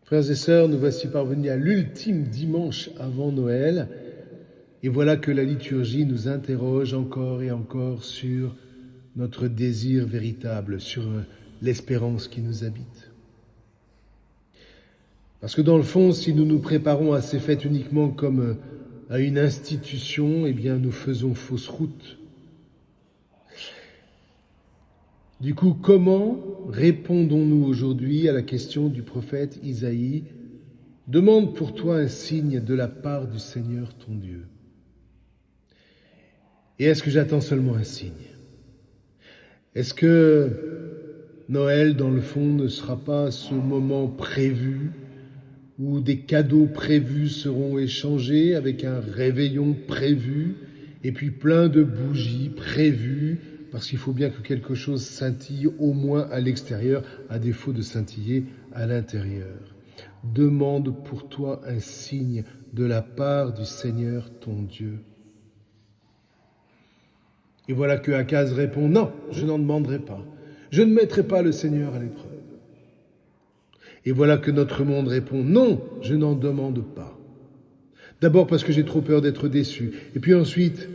Frères et sœurs, nous voici parvenus à l'ultime dimanche avant Noël, et voilà que la liturgie nous interroge encore et encore sur notre désir véritable, sur l'espérance qui nous habite. Parce que dans le fond, si nous nous préparons à ces fêtes uniquement comme à une institution, eh bien nous faisons fausse route. Du coup, comment répondons-nous aujourd'hui à la question du prophète Isaïe ? Demande pour toi un signe de la part du Seigneur ton Dieu. Et est-ce que j'attends seulement un signe ? Est-ce que Noël, dans le fond, ne sera pas ce moment prévu où des cadeaux prévus seront échangés avec un réveillon prévu et puis plein de bougies prévues, parce qu'il faut bien que quelque chose scintille au moins à l'extérieur, à défaut de scintiller à l'intérieur. Demande pour toi un signe de la part du Seigneur ton Dieu. Et voilà que Akaz répond « Non, je n'en demanderai pas. Je ne mettrai pas le Seigneur à l'épreuve. » Et voilà que notre monde répond « Non, je n'en demande pas. » D'abord parce que j'ai trop peur d'être déçu. Et puis ensuite,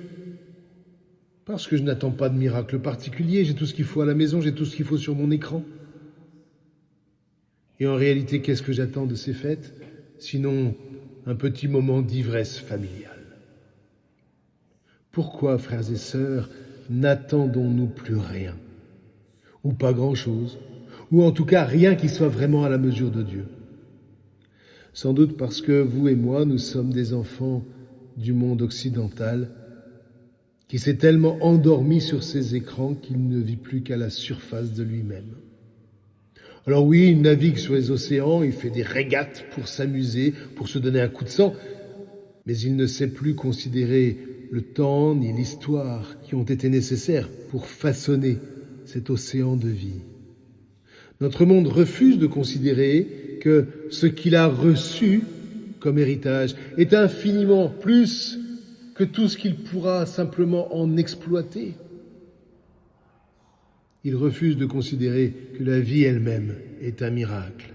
parce que je n'attends pas de miracle particulier. J'ai tout ce qu'il faut à la maison, j'ai tout ce qu'il faut sur mon écran. Et en réalité, qu'est-ce que j'attends de ces fêtes ? Sinon, un petit moment d'ivresse familiale. Pourquoi, frères et sœurs, n'attendons-nous plus rien ? Ou pas grand-chose ? Ou en tout cas rien qui soit vraiment à la mesure de Dieu. Sans doute parce que vous et moi, nous sommes des enfants du monde occidental qui s'est tellement endormi sur ses écrans qu'il ne vit plus qu'à la surface de lui-même. Alors oui, il navigue sur les océans, il fait des régates pour s'amuser, pour se donner un coup de sang, mais il ne sait plus considérer le temps ni l'histoire qui ont été nécessaires pour façonner cet océan de vie. Notre monde refuse de considérer que ce qu'il a reçu comme héritage est infiniment plus que tout ce qu'il pourra simplement en exploiter. Il refuse de considérer que la vie elle-même est un miracle.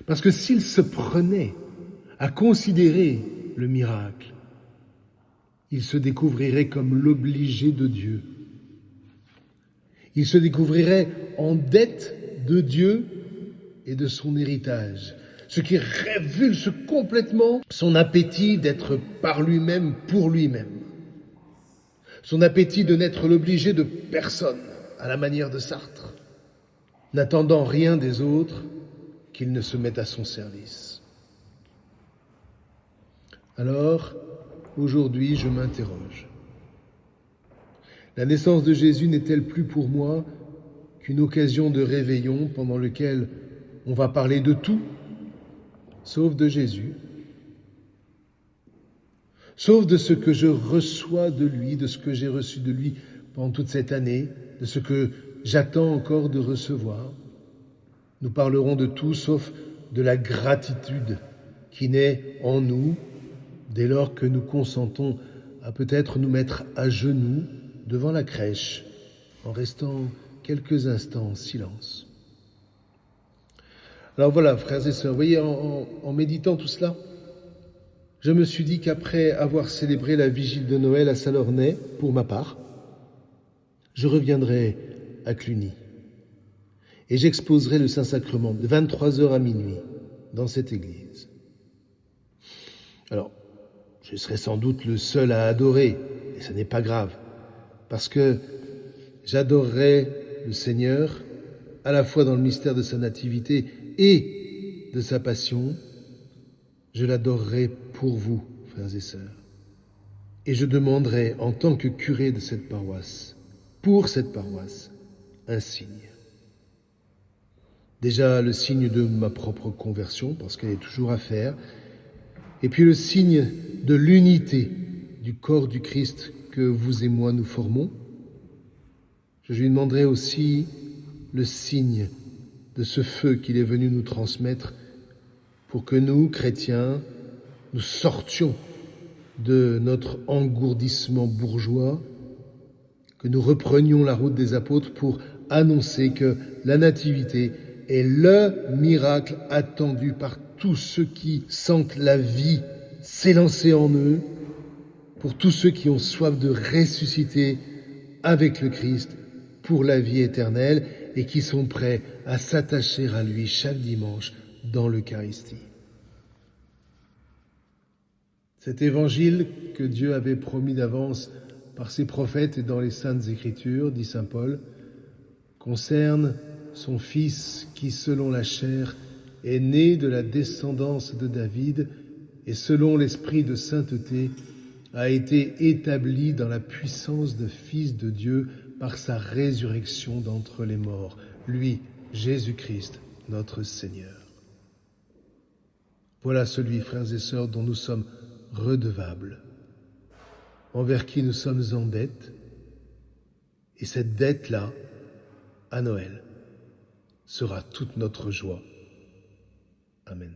Parce que s'il se prenait à considérer le miracle, il se découvrirait comme l'obligé de Dieu. Il se découvrirait en dette de Dieu et de son héritage, ce qui révulse complètement son appétit d'être par lui-même, pour lui-même. Son appétit de n'être l'obligé de personne, à la manière de Sartre, n'attendant rien des autres qu'il ne se mette à son service. Alors, aujourd'hui, je m'interroge. La naissance de Jésus n'est-elle plus pour moi qu'une occasion de réveillon pendant lequel on va parler de tout, sauf de Jésus, sauf de ce que je reçois de lui, de ce que j'ai reçu de lui pendant toute cette année, de ce que j'attends encore de recevoir. Nous parlerons de tout sauf de la gratitude qui naît en nous dès lors que nous consentons à peut-être nous mettre à genoux devant la crèche en restant quelques instants en silence. Alors voilà, frères et sœurs, vous voyez, en méditant tout cela, je me suis dit qu'après avoir célébré la vigile de Noël à Salornay, pour ma part, je reviendrai à Cluny et j'exposerai le Saint-Sacrement de 23h à minuit dans cette église. Alors, je serai sans doute le seul à adorer, et ce n'est pas grave, parce que j'adorerai le Seigneur à la fois dans le mystère de sa nativité et de sa passion. Je l'adorerai pour vous, frères et sœurs. Et je demanderai, en tant que curé de cette paroisse, pour cette paroisse, un signe. Déjà le signe de ma propre conversion, parce qu'elle est toujours à faire, et puis le signe de l'unité du corps du Christ que vous et moi nous formons. Je lui demanderai aussi le signe de ce feu qu'il est venu nous transmettre pour que nous, chrétiens, nous sortions de notre engourdissement bourgeois, que nous reprenions la route des apôtres pour annoncer que la nativité est le miracle attendu par tous ceux qui sentent la vie s'élancer en eux, pour tous ceux qui ont soif de ressusciter avec le Christ pour la vie éternelle et qui sont prêts à s'attacher à lui chaque dimanche dans l'Eucharistie. Cet évangile que Dieu avait promis d'avance par ses prophètes et dans les Saintes Écritures, dit saint Paul, concerne son Fils qui, selon la chair, est né de la descendance de David et selon l'esprit de sainteté, a été établi dans la puissance de Fils de Dieu par sa résurrection d'entre les morts, lui, Jésus-Christ, notre Seigneur. Voilà celui, frères et sœurs, dont nous sommes redevables, envers qui nous sommes en dette, et cette dette-là, à Noël, sera toute notre joie. Amen.